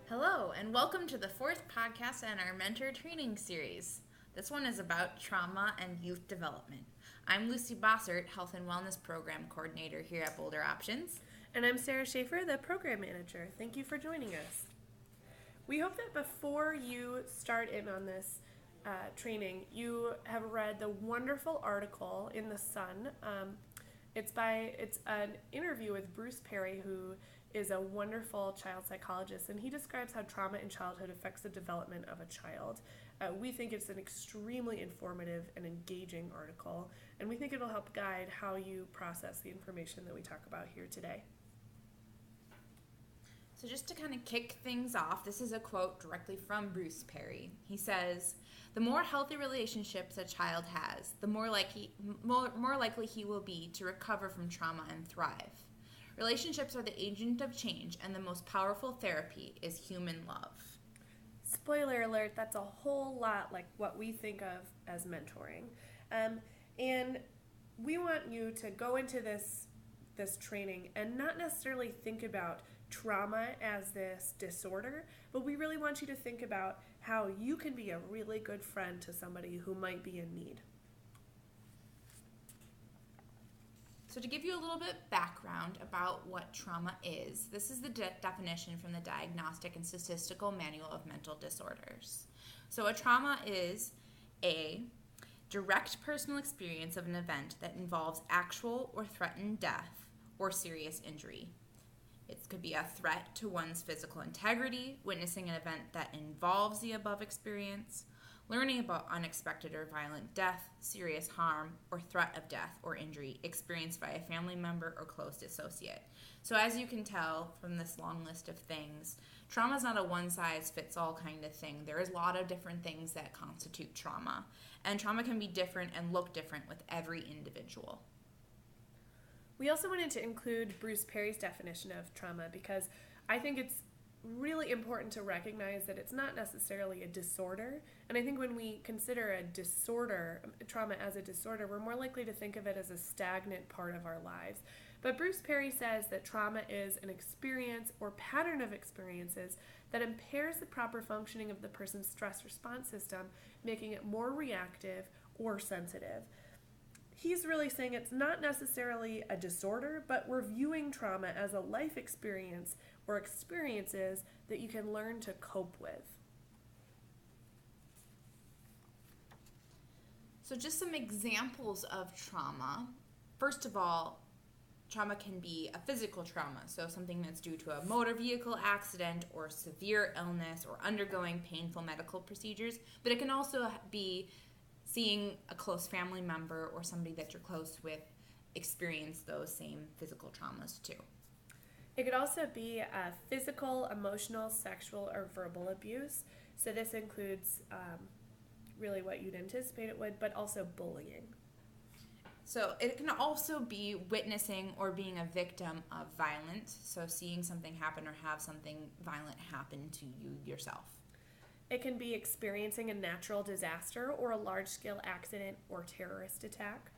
Hello, and welcome to the fourth podcast in our mentor training series. This one is about trauma and youth development. I'm Lucy Bossert, Health and Wellness Program Coordinator here at Boulder Options. And I'm Sarah Schaefer, the Program Manager. Thank you for joining us. We hope that before you start in on this training, you have read the wonderful article in The Sun. It's an interview with Bruce Perry, who is a wonderful child psychologist, and he describes how trauma in childhood affects the development of a child. We think it's an extremely informative and engaging article, and we think it'll help guide how you process the information that we talk about here today. So just to kind of kick things off, this is a quote directly from Bruce Perry. He says, "The more healthy relationships a child has, the more likely he will be to recover from trauma and thrive. Relationships are the agent of change, and the most powerful therapy is human love." Spoiler alert, that's a whole lot like what we think of as mentoring. And we want you to go into this training and not necessarily think about trauma as this disorder, but we really want you to think about how you can be a really good friend to somebody who might be in need. So to give you a little bit background about what trauma is, this is the definition from the Diagnostic and Statistical Manual of Mental Disorders. So a trauma is a direct personal experience of an event that involves actual or threatened death or serious injury. It could be a threat to one's physical integrity, witnessing an event that involves the above experience, learning about unexpected or violent death, serious harm, or threat of death or injury experienced by a family member or close associate. So as you can tell from this long list of things, trauma is not a one-size-fits-all kind of thing. There is a lot of different things that constitute trauma, and trauma can be different and look different with every individual. We also wanted to include Bruce Perry's definition of trauma because I think it's really important to recognize that it's not necessarily a disorder. And I think when we consider a disorder, trauma as a disorder, we're more likely to think of it as a stagnant part of our lives. But Bruce Perry says that trauma is an experience or pattern of experiences that impairs the proper functioning of the person's stress response system, making it more reactive or sensitive. He's really saying it's not necessarily a disorder, but we're viewing trauma as a life experience or experiences that you can learn to cope with. So just some examples of trauma. First of all, trauma can be a physical trauma, so something that's due to a motor vehicle accident or severe illness or undergoing painful medical procedures, but it can also be seeing a close family member or somebody that you're close with experience those same physical traumas too. It could also be physical, emotional, sexual, or verbal abuse. So this includes really what you'd anticipate it would, but also bullying. So it can also be witnessing or being a victim of violence, so seeing something happen or have something violent happen to you yourself. It can be experiencing a natural disaster or a large-scale accident or terrorist attack.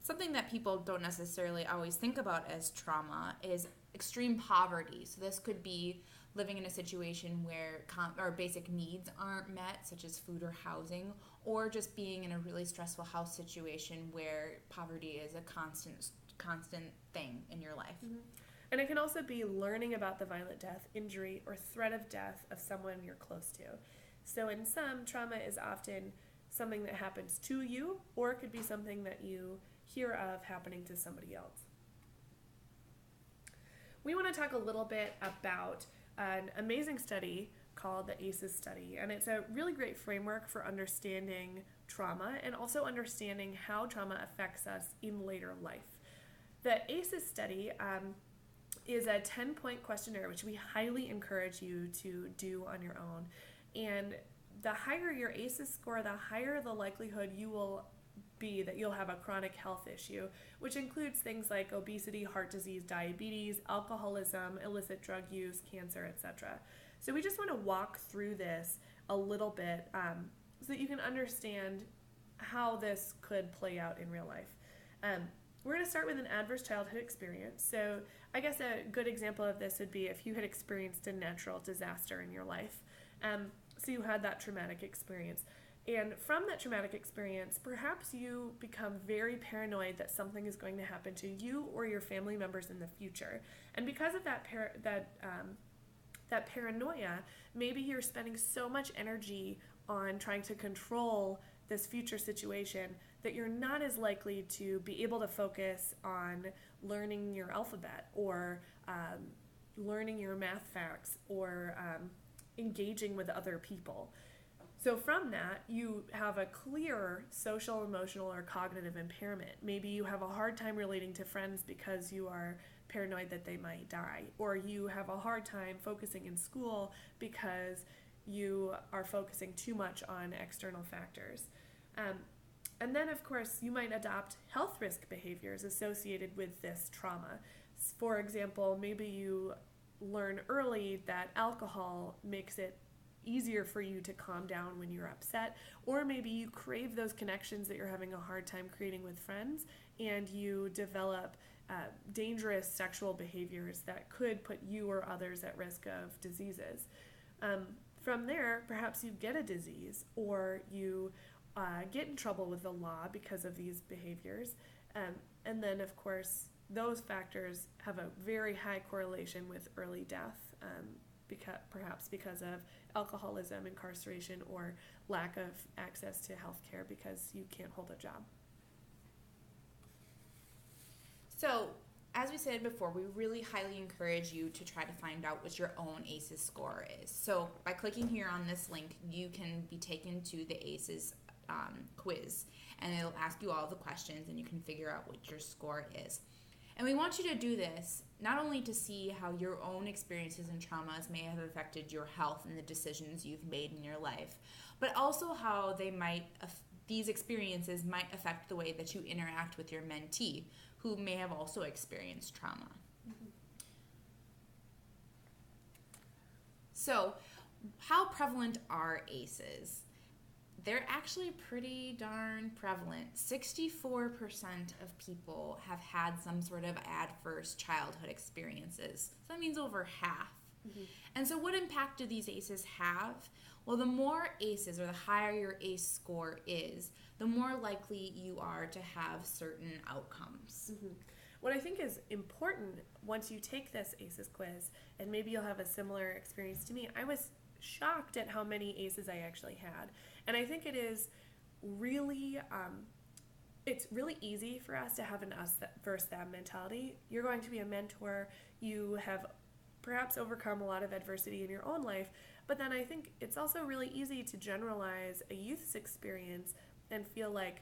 Something that people don't necessarily always think about as trauma is extreme poverty. So this could be living in a situation where our basic needs aren't met, such as food or housing, or just being in a really stressful house situation where poverty is a constant thing in your life. Mm-hmm. And it can also be learning about the violent death, injury, or threat of death of someone you're close to. So in some, trauma is often something that happens to you, or it could be something that you hear of happening to somebody else. We want to talk a little bit about an amazing study called the ACEs study, and it's a really great framework for understanding trauma and also understanding how trauma affects us in later life. The ACEs study is a 10-point questionnaire, which we highly encourage you to do on your own. And the higher your ACEs score, the higher the likelihood you will be that you'll have a chronic health issue, which includes things like obesity, heart disease, diabetes, alcoholism, illicit drug use, cancer, etc. So we just want to walk through this a little bit so that you can understand how this could play out in real life. We're going to start with an adverse childhood experience. So I guess a good example of this would be if you had experienced a natural disaster in your life. So you had that traumatic experience. And from that traumatic experience, perhaps you become very paranoid that something is going to happen to you or your family members in the future. And because of that paranoia, maybe you're spending so much energy on trying to control this future situation that you're not as likely to be able to focus on learning your alphabet or learning your math facts or engaging with other people. So from that, you have a clear social, emotional, or cognitive impairment. Maybe you have a hard time relating to friends because you are paranoid that they might die, or you have a hard time focusing in school because you are focusing too much on external factors. And then, of course, you might adopt health risk behaviors associated with this trauma. For example, maybe you learn early that alcohol makes it easier for you to calm down when you're upset, or maybe you crave those connections that you're having a hard time creating with friends, and you develop dangerous sexual behaviors that could put you or others at risk of diseases. From there, perhaps you get a disease, or you get in trouble with the law because of these behaviors. And then, of course, those factors have a very high correlation with early death, perhaps because of alcoholism, incarceration, or lack of access to health care because you can't hold a job. So, as we said before, we really highly encourage you to try to find out what your own ACEs score is. So, by clicking here on this link, you can be taken to the ACEs quiz, and it'll ask you all the questions, and you can figure out what your score is. And we want you to do this not only to see how your own experiences and traumas may have affected your health and the decisions you've made in your life, but also how these experiences might affect the way that you interact with your mentee, who may have also experienced trauma. Mm-hmm. So, how prevalent are ACEs? They're actually pretty darn prevalent. 64% of people have had some sort of adverse childhood experiences. So that means over half. Mm-hmm. And so what impact do these ACEs have? Well, the more ACEs, or the higher your ACE score is, the more likely you are to have certain outcomes. Mm-hmm. What I think is important once you take this ACEs quiz, and maybe you'll have a similar experience to me, I was shocked at how many ACEs I actually had. And I think it is really, it's really easy for us to have an us versus them mentality. You're going to be a mentor. You have perhaps overcome a lot of adversity in your own life. But then I think it's also really easy to generalize a youth's experience and feel like,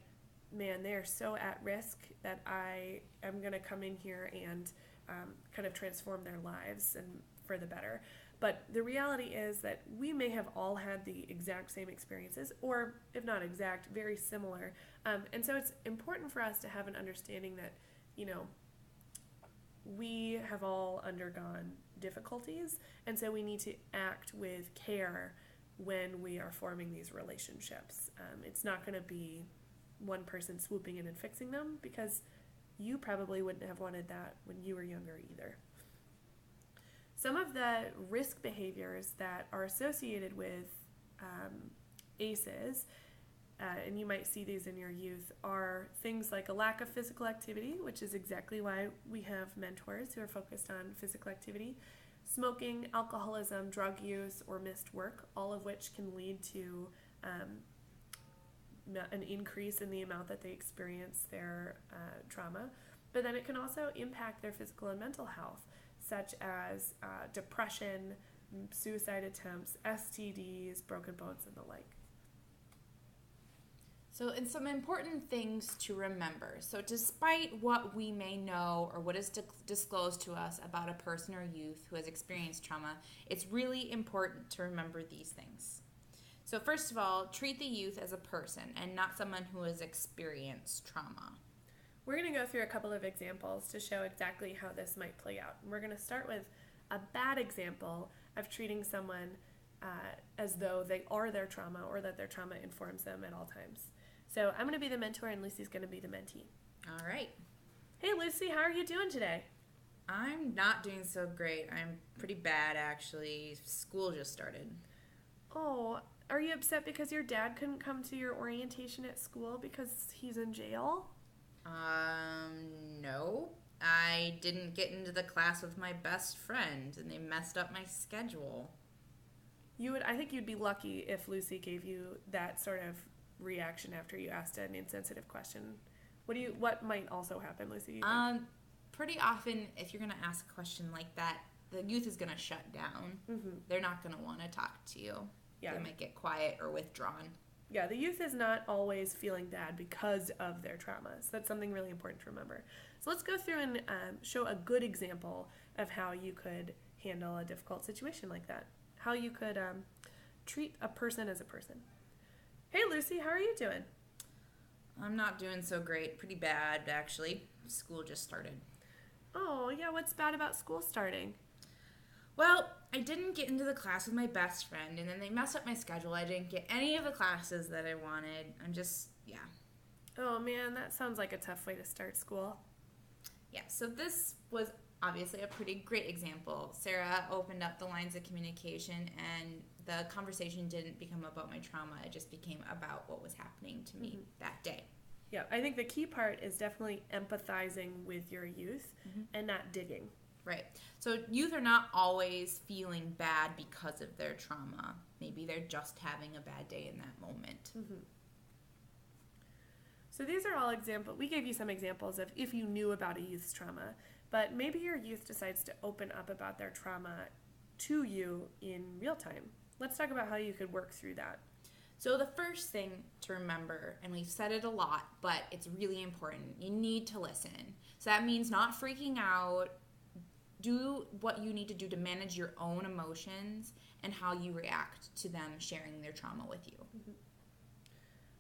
man, they're so at risk that I am going to come in here and kind of transform their lives and for the better. But the reality is that we may have all had the exact same experiences, or if not exact, very similar. And so it's important for us to have an understanding that, we have all undergone difficulties, and so we need to act with care when we are forming these relationships. It's not going to be one person swooping in and fixing them, because you probably wouldn't have wanted that when you were younger either. Some of the risk behaviors that are associated with ACEs, and you might see these in your youth, are things like a lack of physical activity, which is exactly why we have mentors who are focused on physical activity, smoking, alcoholism, drug use, or missed work, all of which can lead to an increase in the amount that they experience their trauma. But then it can also impact their physical and mental health, such as depression, suicide attempts, STDs, broken bones, and the like. So, and some important things to remember. So, despite what we may know or what is disclosed to us about a person or youth who has experienced trauma, it's really important to remember these things. So, first of all, treat the youth as a person and not someone who has experienced trauma. We're going to go through a couple of examples to show exactly how this might play out. And we're going to start with a bad example of treating someone as though they are their trauma, or that their trauma informs them at all times. So I'm going to be the mentor, and Lucy's going to be the mentee. All right. Hey, Lucy, how are you doing today? I'm not doing so great. I'm pretty bad, actually. School just started. Oh, are you upset because your dad couldn't come to your orientation at school because he's in jail? No. I didn't get into the class with my best friend, and they messed up my schedule. I think you'd be lucky if Lucy gave you that sort of reaction after you asked an insensitive question. What might also happen, Lucy? Pretty often, if you're gonna ask a question like that, the youth is gonna shut down. Mm-hmm. They're not gonna want to talk to you. Yeah. They might get quiet or withdrawn. Yeah, the youth is not always feeling bad because of their traumas. That's something really important to remember. So let's go through and show a good example of how you could handle a difficult situation like that. How you could treat a person as a person. Hey, Lucy, how are you doing? I'm not doing so great. Pretty bad, actually. School just started. Oh, yeah, what's bad about school starting? Well, I didn't get into the class with my best friend, and then they messed up my schedule. I didn't get any of the classes that I wanted. Yeah. Oh, man, that sounds like a tough way to start school. Yeah, so this was obviously a pretty great example. Sarah opened up the lines of communication, and the conversation didn't become about my trauma. It just became about what was happening to me that day. Yeah, I think the key part is definitely empathizing with your youth and not digging. Right. So youth are not always feeling bad because of their trauma. Maybe they're just having a bad day in that moment. Mm-hmm. So these are all examples. We gave you some examples of if you knew about a youth's trauma, but maybe your youth decides to open up about their trauma to you in real time. Let's talk about how you could work through that. So the first thing to remember, and we've said it a lot, but it's really important, you need to listen. So that means not freaking out. Do what you need to do to manage your own emotions and how you react to them sharing their trauma with you. Mm-hmm.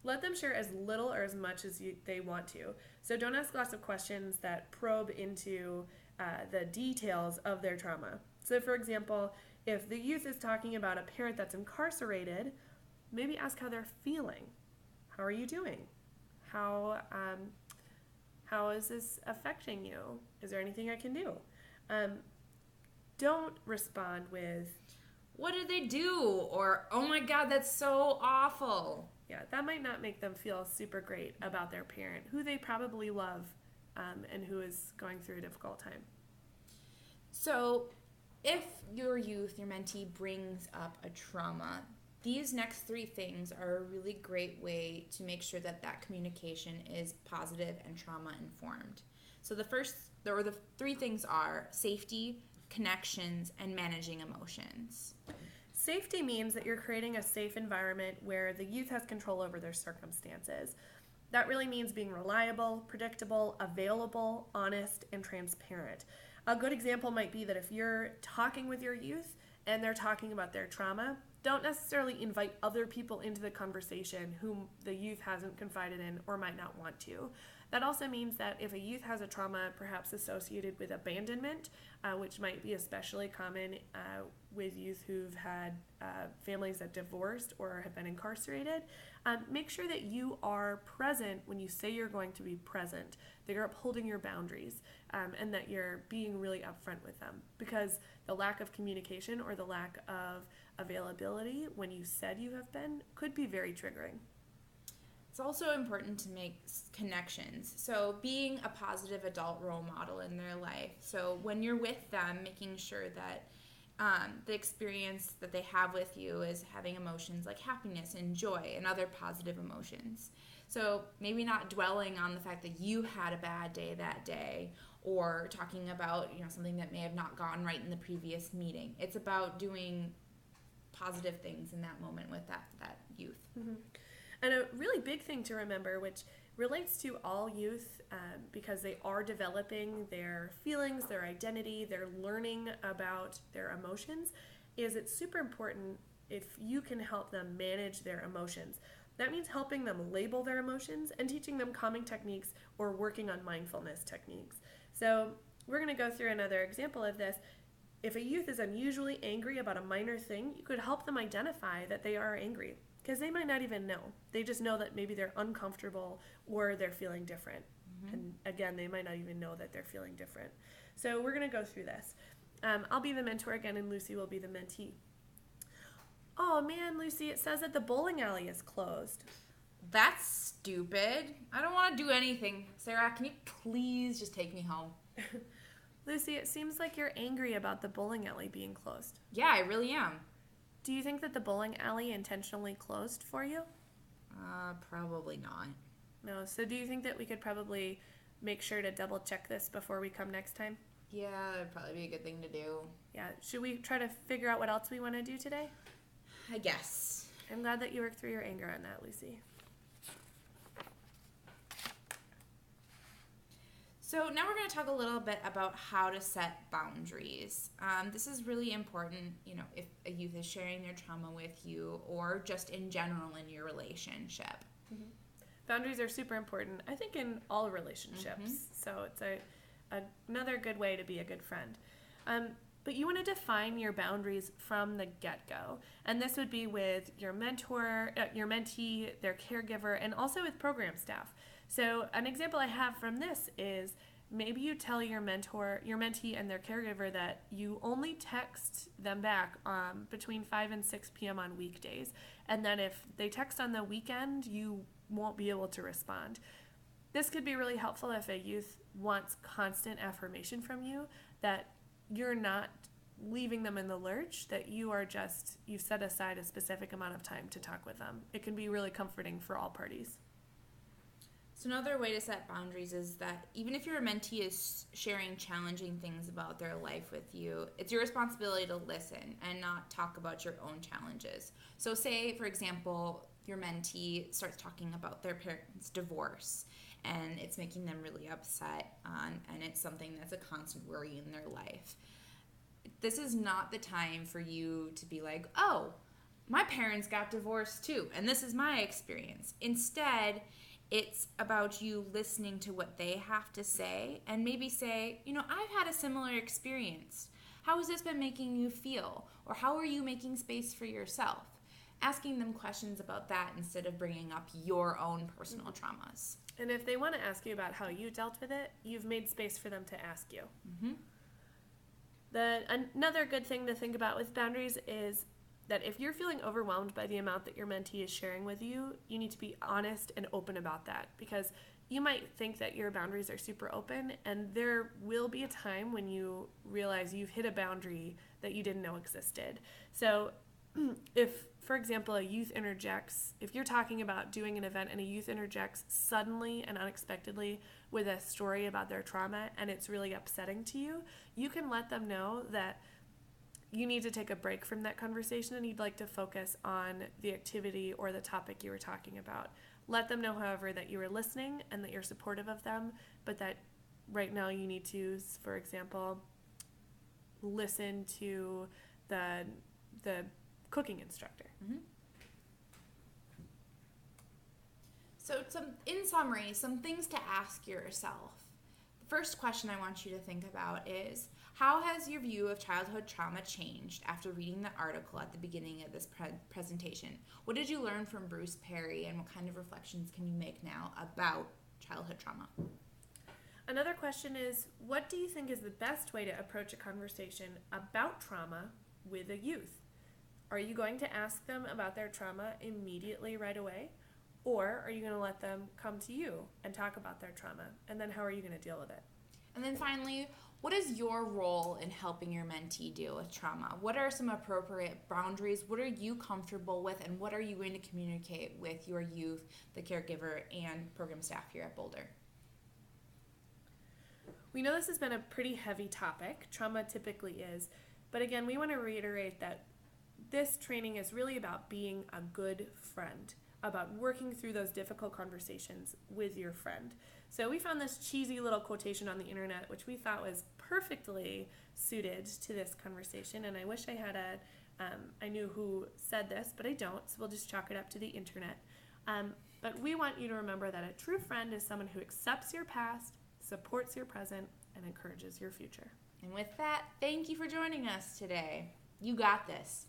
Let them share as little or as much as they want to. So don't ask lots of questions that probe into the details of their trauma. So for example, if the youth is talking about a parent that's incarcerated, maybe ask how they're feeling. How are you doing? How is this affecting you? Is there anything I can do? Don't respond with, what did they do? Or, oh my God, that's so awful. Yeah, that might not make them feel super great about their parent, who they probably love and who is going through a difficult time. So if your youth, your mentee, brings up a trauma, these next three things are a really great way to make sure that that communication is positive and trauma-informed. So the three things are safety, connections, and managing emotions. Safety means that you're creating a safe environment where the youth has control over their circumstances. That really means being reliable, predictable, available, honest, and transparent. A good example might be that if you're talking with your youth and they're talking about their trauma, don't necessarily invite other people into the conversation whom the youth hasn't confided in or might not want to. That also means that if a youth has a trauma perhaps associated with abandonment, which might be especially common with youth who've had families that divorced or have been incarcerated, make sure that you are present when you say you're going to be present, that you're upholding your boundaries, and that you're being really upfront with them. Because the lack of communication or the lack of availability when you said you have been could be very triggering. It's also important to make connections. So being a positive adult role model in their life. So when you're with them, making sure that the experience that they have with you is having emotions like happiness and joy and other positive emotions. So maybe not dwelling on the fact that you had a bad day that day or talking about something that may have not gone right in the previous meeting. It's about doing positive things in that moment with that youth. Mm-hmm. And a really big thing to remember, which relates to all youth because they are developing their feelings, their identity, they're learning about their emotions, is it's super important if you can help them manage their emotions. That means helping them label their emotions and teaching them calming techniques or working on mindfulness techniques. So we're going to go through another example of this. If a youth is unusually angry about a minor thing, you could help them identify that they are angry. Because they might not even know. They just know that maybe they're uncomfortable or they're feeling different. And again, they might not even know that they're feeling different. So we're going to go through this. I'll be the mentor again, and Lucy will be the mentee. Oh man, Lucy, it says that the bowling alley is closed. That's stupid. I don't want to do anything. Sarah, can you please just take me home? Lucy, it seems like you're angry about the bowling alley being closed. Yeah, I really am. Do you think that the bowling alley intentionally closed for you? Probably not. No. So do you think that we could probably make sure to double check this before we come next time? Yeah, that'd probably be a good thing to do. Yeah. Should we try to figure out what else we want to do today? I guess. I'm glad that you worked through your anger on that, Lucy. So now we're going to talk a little bit about how to set boundaries. This is really important, if a youth is sharing their trauma with you or just in general in your relationship. Mm-hmm. Boundaries are super important, I think, in all relationships. So it's another good way to be a good friend. But you want to define your boundaries from the get-go. And this would be with your mentor, your mentee, their caregiver, and also with program staff. So an example I have from this is maybe you tell your mentor, your mentee, and their caregiver that you only text them back between 5 and 6 p.m. on weekdays. And then if they text on the weekend, you won't be able to respond. This could be really helpful if a youth wants constant affirmation from you that you're not leaving them in the lurch, that you've set aside a specific amount of time to talk with them. It can be really comforting for all parties. So another way to set boundaries is that even if your mentee is sharing challenging things about their life with you, it's your responsibility to listen and not talk about your own challenges. So say, for example, your mentee starts talking about their parents' divorce and it's making them really upset, and it's something that's a constant worry in their life. This is not the time for you to be like, oh, my parents got divorced too, and this is my experience. Instead, it's about you listening to what they have to say and maybe say, I've had a similar experience. How has this been making you feel? Or how are you making space for yourself? Asking them questions about that instead of bringing up your own personal traumas. And if they want to ask you about how you dealt with it, you've made space for them to ask you. Another good thing to think about with boundaries is that if you're feeling overwhelmed by the amount that your mentee is sharing with you, you need to be honest and open about that, because you might think that your boundaries are super open, and there will be a time when you realize you've hit a boundary that you didn't know existed. So if, for example, a youth interjects, if you're talking about doing an event and a youth interjects suddenly and unexpectedly with a story about their trauma and it's really upsetting to you, you can let them know that you need to take a break from that conversation and you'd like to focus on the activity or the topic you were talking about. Let them know, however, that you are listening and that you're supportive of them, but that right now you need to, for example, listen to the cooking instructor. So in summary, some things to ask yourself. The first question I want you to think about is, how has your view of childhood trauma changed after reading the article at the beginning of this presentation? What did you learn from Bruce Perry, and what kind of reflections can you make now about childhood trauma? Another question is, what do you think is the best way to approach a conversation about trauma with a youth? Are you going to ask them about their trauma immediately right away? Or are you going to let them come to you and talk about their trauma? And then how are you going to deal with it? And then finally, what is your role in helping your mentee deal with trauma? What are some appropriate boundaries? What are you comfortable with? And what are you going to communicate with your youth, the caregiver, and program staff here at Boulder? We know this has been a pretty heavy topic. Trauma typically is. But again, we want to reiterate that this training is really about being a good friend, about working through those difficult conversations with your friend. So we found this cheesy little quotation on the internet, which we thought was perfectly suited to this conversation. And I wish I had I knew who said this, but I don't, so we'll just chalk it up to the internet. But we want you to remember that a true friend is someone who accepts your past, supports your present, and encourages your future. And with that, thank you for joining us today. You got this.